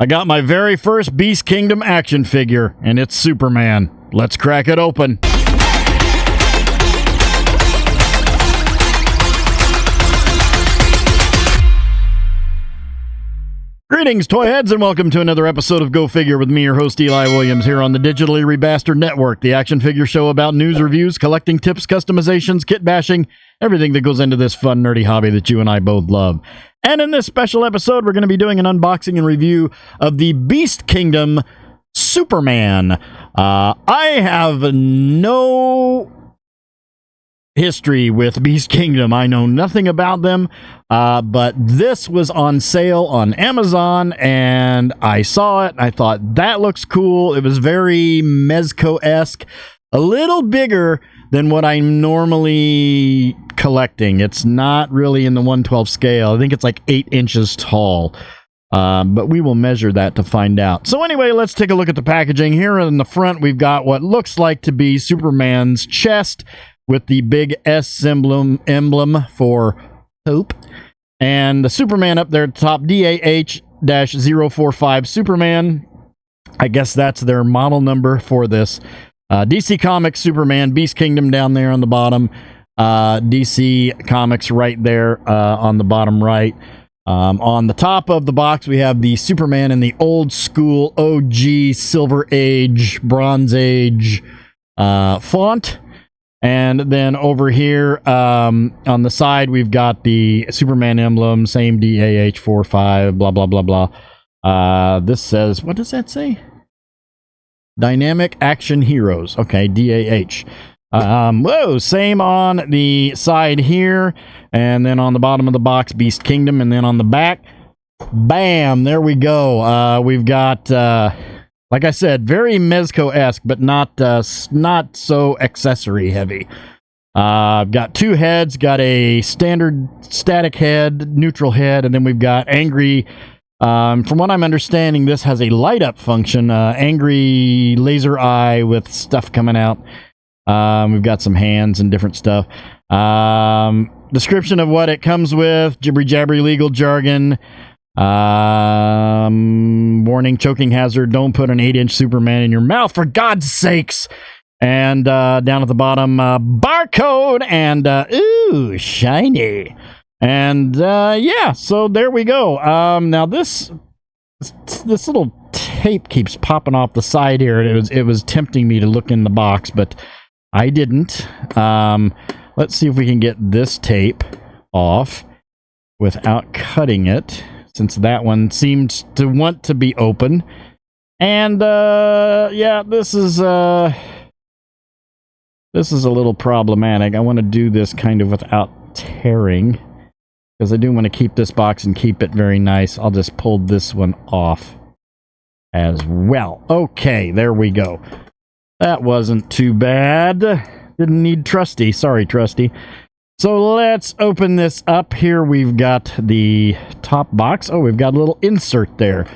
I got my very first Beast Kingdom action figure, and it's Superman. Let's crack it open. Greetings, toy heads, and welcome to another episode of Go Figure with me, your host, Eli Williams, here on the Digitally Rebastard Network, the action figure show about news, reviews, collecting tips, customizations, kit bashing, everything that goes into this fun, nerdy hobby that you and I both love. And in this special episode, we're going to be doing an unboxing and review of the Beast Kingdom Superman. I have no history with Beast Kingdom. I know nothing about them, but this was on sale on Amazon, and I saw it, and I thought, that looks cool. It was very Mezco-esque, a little bigger than what I'm normally collecting. It's not really in the 1/12 scale. I think it's like 8 inches tall. But we will measure that to find out. So anyway, let's take a look at the packaging. Here in the front, we've got what looks like to be Superman's chest with the big S emblem for hope. And the Superman up there at the top, DAH-045 Superman. I guess that's their model number for this. DC Comics Superman, Beast Kingdom down there on the bottom. DC Comics right there on the bottom right. On the top of the box, we have the Superman in the old school OG Silver Age, Bronze Age font. And then over here on the side, we've got the Superman emblem, same DAH-45, blah, blah, blah, blah. This says, what does that say? Dynamic Action Heroes. Okay, DAH. Whoa, same on the side here. And then on the bottom of the box, Beast Kingdom. And then on the back, bam, there we go. We've got, like I said, very Mezco-esque, but not so accessory heavy. Got 2 heads, got a standard static head, neutral head, and then we've got angry. From what I'm understanding, this has a light up function, angry laser eye with stuff coming out. We've got some hands and different stuff. Description of what it comes with, jibbery jabbery legal jargon. Warning, choking hazard, don't put an 8-inch Superman in your mouth, for God's sakes. And down at the bottom, barcode, and ooh, shiny. And yeah, so there we go. Now this little tape keeps popping off the side here. It was tempting me to look in the box, but I didn't. Let's see if we can get this tape off without cutting it, since that one seemed to want to be open. And yeah, this is a little problematic. I want to do this kind of without tearing, because I do want to keep this box and keep it very nice. I'll just pull this one off as well. Okay, there we go. That wasn't too bad. Didn't need Trusty. Sorry, Trusty. So let's open this up. Here we've got the top box. Oh, we've got a little insert there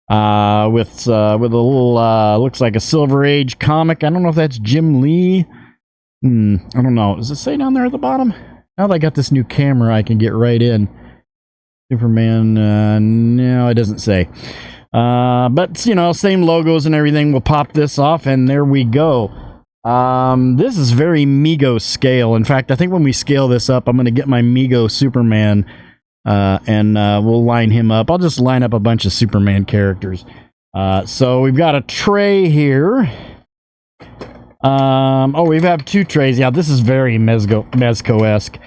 with a little, looks like a Silver Age comic. I don't know if that's Jim Lee. I don't know. Does it say down there at the bottom? Now that I got this new camera, I can get right in. Superman, no, it doesn't say. But, you know, same logos and everything. We'll pop this off, and there we go. This is very Mego scale. In fact, I think when we scale this up, I'm going to get my Mego Superman, and we'll line him up. I'll just line up a bunch of Superman characters. So we've got a tray here. Oh, we have 2 trays. Yeah, this is very Mezco-esque.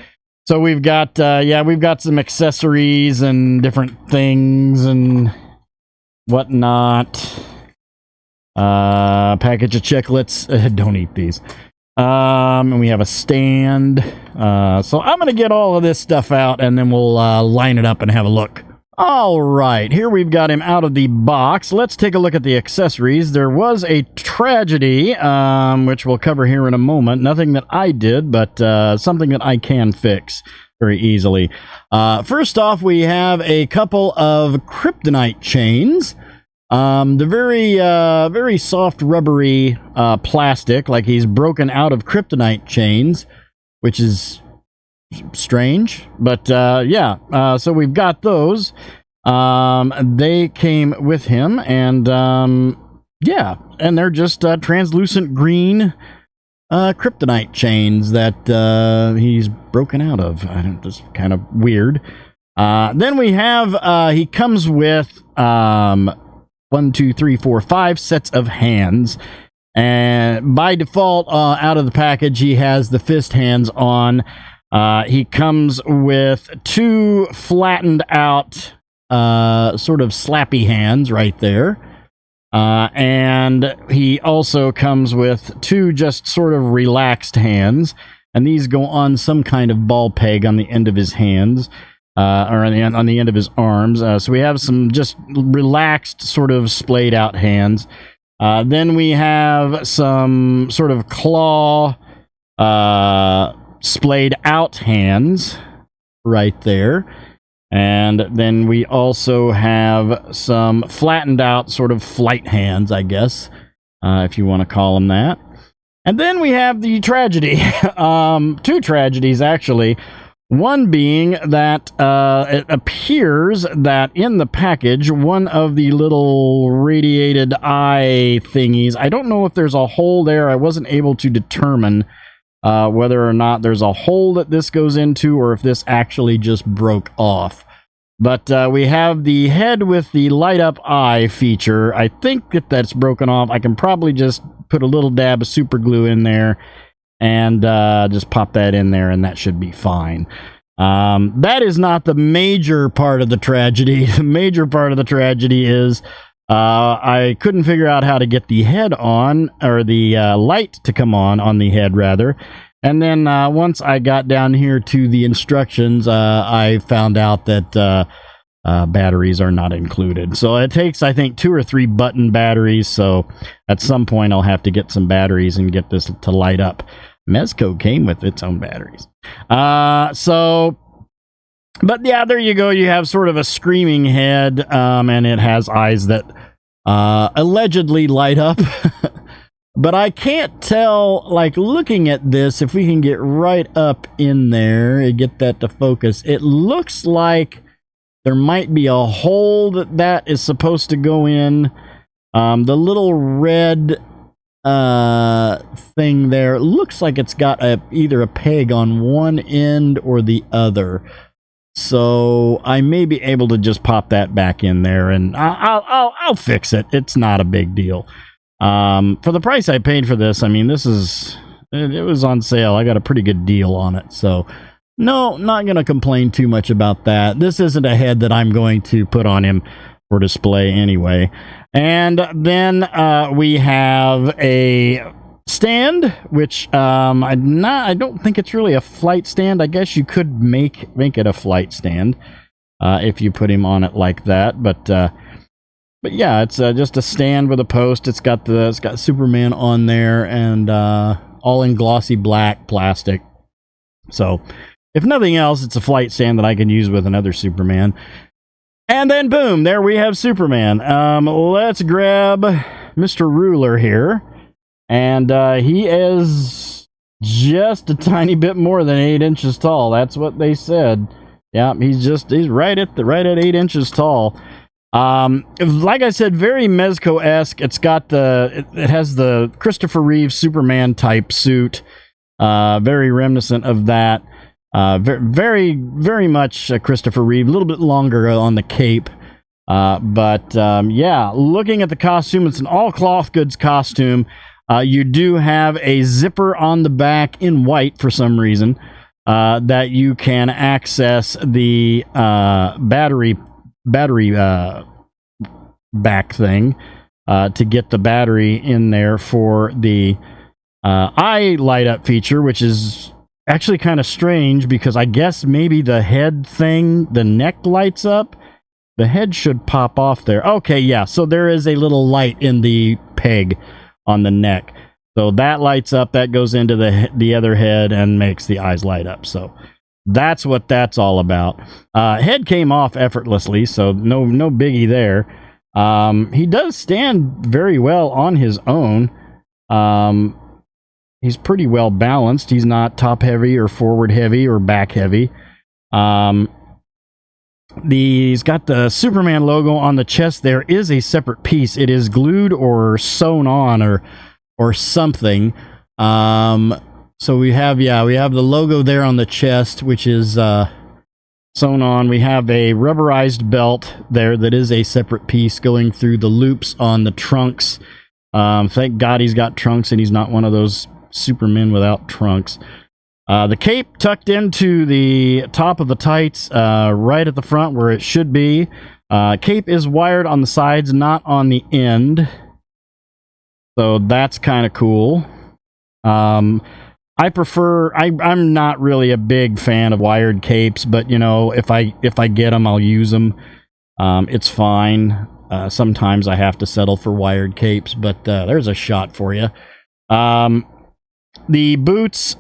So we've got, yeah, we've got some accessories and different things and whatnot. Package of chiclets. Don't eat these. And we have a stand. So I'm going to get all of this stuff out, and then we'll line it up and have a look. All right, here we've got him out of the box. Let's take a look at the accessories. There was a tragedy, which we'll cover here in a moment. Nothing that I did, but something that I can fix very easily. First off, we have a couple of kryptonite chains. The very soft, rubbery plastic, like he's broken out of kryptonite chains, which is strange, but yeah, so we've got those. They came with him, and yeah, and they're just translucent green kryptonite chains that he's broken out of. I don't, just kind of weird. Then we have he comes with 1, 2, 3, 4, 5 sets of hands, and by default, out of the package, he has the fist hands on. He comes with 2 flattened out sort of slappy hands right there. And he also comes with 2 just sort of relaxed hands, and these go on some kind of ball peg on the end of his hands, or on the end of his arms. So we have some just relaxed, sort of splayed out hands. Then we have some sort of claw, splayed out hands right there. And then we also have some flattened out sort of flight hands, I guess, if you want to call them that. And then we have the tragedy. 2 tragedies, actually. One being that it appears that in the package, one of the little radiated eye thingies, I don't know if there's a hole there. I wasn't able to determine whether or not there's a hole that this goes into, or if this actually just broke off. But we have the head with the light up eye feature. I think that that's broken off. I can probably just put a little dab of super glue in there and just pop that in there, and that should be fine. That is not the major part of the tragedy. The major part of the tragedy is I couldn't figure out how to get the head on, or the light to come on the head, rather. And then once I got down here to the instructions, I found out that batteries are not included. So it takes, I think, 2 or 3 button batteries. So at some point, I'll have to get some batteries and get this to light up. Mezco came with its own batteries. But yeah, there you go. You have sort of a screaming head, and it has eyes that allegedly light up. But I can't tell, like, looking at this, if we can get right up in there and get that to focus, it looks like there might be a hole that is supposed to go in. The little red thing there looks like it's got either a peg on one end or the other. So I may be able to just pop that back in there, and I'll fix it. It's not a big deal. For the price I paid for this, I mean, it was on sale. I got a pretty good deal on it. So no, not going to complain too much about that. This isn't a head that I'm going to put on him for display anyway. And then we have a stand, which I don't think it's really a flight stand. I guess you could make it a flight stand if you put him on it like that. But yeah, it's just a stand with a post. It's got Superman on there, and all in glossy black plastic. So if nothing else, it's a flight stand that I can use with another Superman. And then boom, there we have Superman. Let's grab Mr. Ruler here, and he is just a tiny bit more than 8 inches tall. That's what they said. Yeah, he's right at 8 inches tall. Like I said, very Mezco-esque. It has the Christopher Reeve Superman type suit, very reminiscent of that. Very, very much Christopher Reeve, a little bit longer on the cape. Yeah, looking at the costume, it's an all cloth goods costume. You do have a zipper on the back in white for some reason, that you can access the battery back thing to get the battery in there for the eye light up feature, which is actually kind of strange because I guess maybe the head thing, the neck lights up. The head should pop off there. Okay, yeah, so there is a little light in the peg on the neck. So that lights up, that goes into the other head and makes the eyes light up. So that's what that's all about. Head came off effortlessly, so no biggie there. He does stand very well on his own. He's pretty well balanced. He's not top heavy or forward heavy or back heavy. He's got the Superman logo on the chest. There is a separate piece. It is glued or sewn on or something. So we have the logo there on the chest, which is sewn on. We have a rubberized belt there that is a separate piece going through the loops on the trunks. Thank God he's got trunks and he's not one of those Supermen without trunks. The cape tucked into the top of the tights, right at the front where it should be. Cape is wired on the sides, not on the end. So that's kind of cool. I prefer, I'm not really a big fan of wired capes, but you know, if I get them, I'll use them. It's fine. Sometimes I have to settle for wired capes, but there's a shot for you. The boots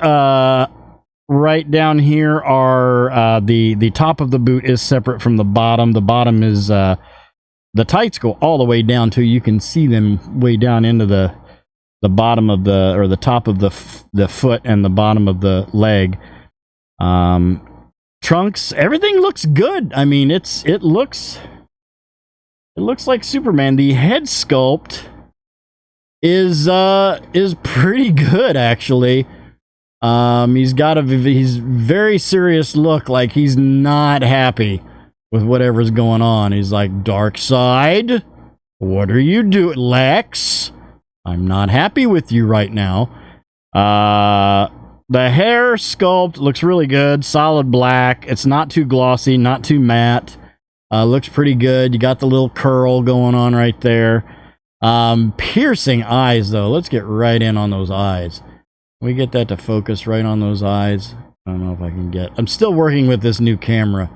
right down here are the top of the boot is separate from the bottom. The bottom is the tights go all the way down to, you can see them way down into the bottom of the top of the foot and the bottom of the leg. Trunks, everything looks good. I mean, it looks like Superman. The head sculpt is pretty good, actually. He's very serious look, like he's not happy with whatever's going on. He's like, Darkseid, what are you doing, Lex? I'm not happy with you right now. The hair sculpt looks really good, solid black. It's not too glossy, not too matte. Looks pretty good. You got the little curl going on right there. Piercing eyes, though. Let's get right in on those eyes. Can we get that to focus right on those eyes? I don't know if I can get... I'm still working with this new camera.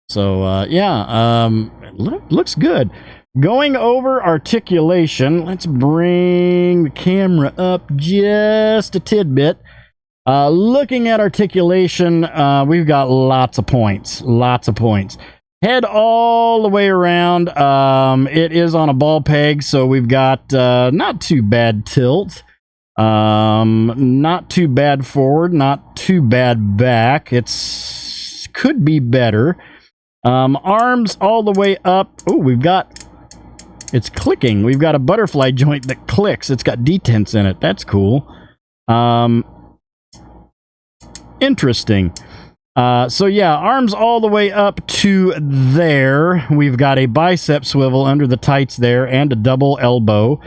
So, yeah. Looks good. Going over articulation, let's bring the camera up just a tidbit. Looking at articulation, we've got lots of points. Lots of points. Head all the way around. It is on a ball peg, so we've got not too bad tilt. Not too bad forward, not too bad back. Could be better. Arms all the way up. Oh, it's clicking. We've got a butterfly joint that clicks. It's got detents in it. That's cool. Interesting. So yeah, arms all the way up to there. We've got a bicep swivel under the tights there and a double elbow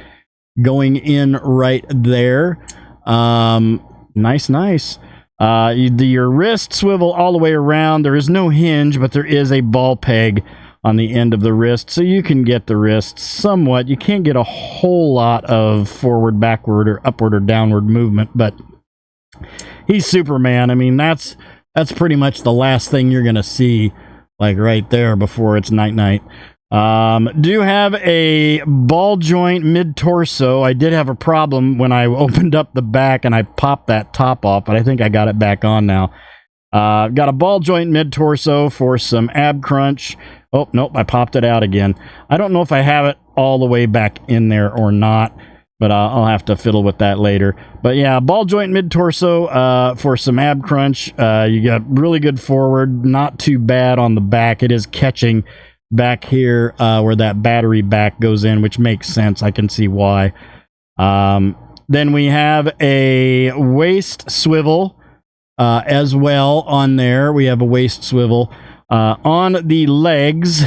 going in right there. Nice. Your wrist swivel all the way around. There is no hinge, but there is a ball peg on the end of the wrist, so you can get the wrist somewhat. You can't get a whole lot of forward, backward, or upward or downward movement, but he's Superman. I mean, that's pretty much the last thing you're gonna see, like right there before it's night. Do have a ball joint mid-torso. I did have a problem when I opened up the back and I popped that top off, but I think I got it back on now. Got a ball joint mid-torso for some ab crunch. Oh, nope, I popped it out again. I don't know if I have it all the way back in there or not, but I'll have to fiddle with that later. But yeah, ball joint mid-torso for some ab crunch. You got really good forward, not too bad on the back. It is catching back here where that battery back goes in, which makes sense. I can see why. Then we have a waist swivel as well on there. We have a waist swivel on the legs,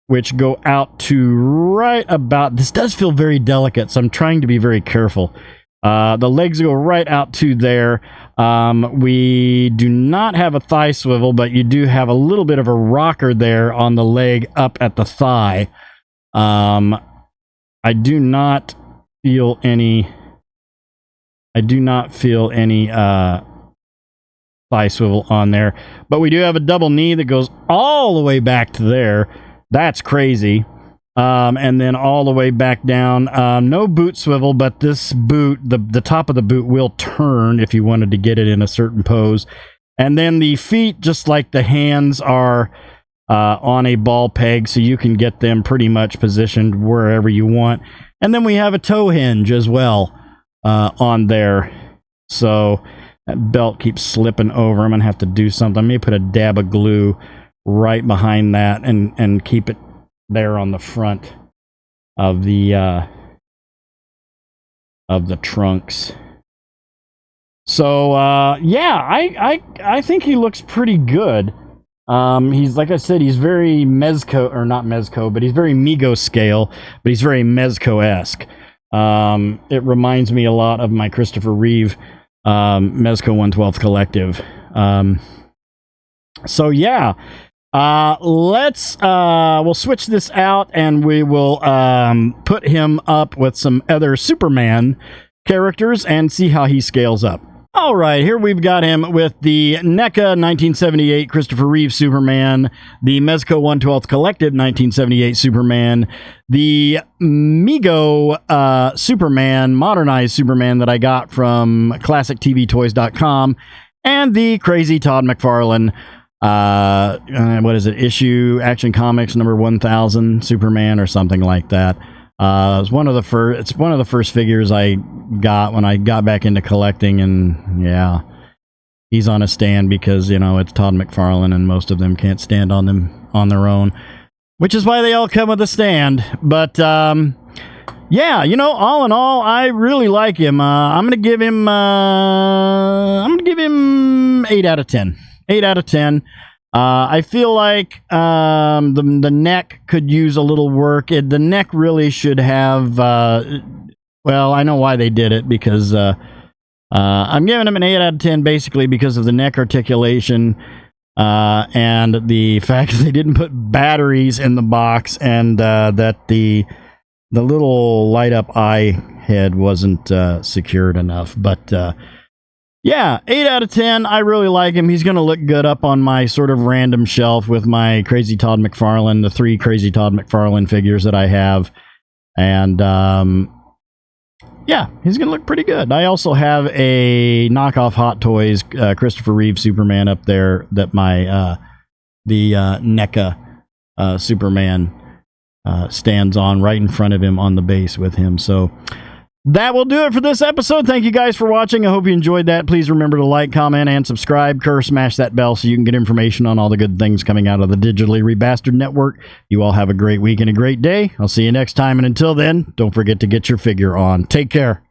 which go out to right about... This does feel very delicate, so I'm trying to be very careful. The legs go right out to there. We do not have a thigh swivel, but you do have a little bit of a rocker there on the leg up at the thigh. I do not feel any thigh swivel on there, but we do have a double knee that goes all the way back to there. That's crazy. And then all the way back down. No boot swivel, but this boot, the top of the boot will turn if you wanted to get it in a certain pose. And then the feet, just like the hands, are on a ball peg, so you can get them pretty much positioned wherever you want. And then we have a toe hinge as well on there. So that belt keeps slipping over. I'm going to have to do something. I may put a dab of glue right behind that and keep it there on the front of the trunks. So yeah, I think he looks pretty good. He's, like I said, he's very Mezco, or not Mezco, but he's very Mego scale, but he's very Mezco-esque. It reminds me a lot of my Christopher Reeve Mezco 1/12 collective. So yeah, we'll switch this out and we will put him up with some other Superman characters and see how he scales up. All right, here we've got him with the NECA 1978 Christopher Reeve Superman, the Mezco 1/12 Collective 1978 Superman, the Mego Superman, modernized Superman that I got from ClassicTVToys.com, and the crazy Todd McFarlane, what is it, issue Action Comics number 1000 Superman or something like that. It's one of the first figures I got when I got back into collecting, and yeah, he's on a stand because, you know, it's Todd McFarlane and most of them can't stand on them on their own, which is why they all come with a stand. But yeah, you know, all in all, I really like him. I'm gonna give him 8 out of 10. 8 out of 10. I feel like the neck could use a little work. The neck really should have, well, I know why they did it, because I'm giving him an 8 out of 10 basically because of the neck articulation and the fact that they didn't put batteries in the box, and that the little light up eye head wasn't secured enough. But yeah, 8 out of 10. I really like him. He's going to look good up on my sort of random shelf with my Crazy Todd McFarlane, the 3 Crazy Todd McFarlane figures that I have. And yeah, he's going to look pretty good. I also have a knockoff Hot Toys Christopher Reeve Superman up there that the NECA Superman stands on right in front of him on the base with him. So that will do it for this episode. Thank you guys for watching. I hope you enjoyed that. Please remember to like, comment, and subscribe. Smash that bell so you can get information on all the good things coming out of the Digitally Rebastard Network. You all have a great week and a great day. I'll see you next time, and until then, don't forget to get your figure on. Take care.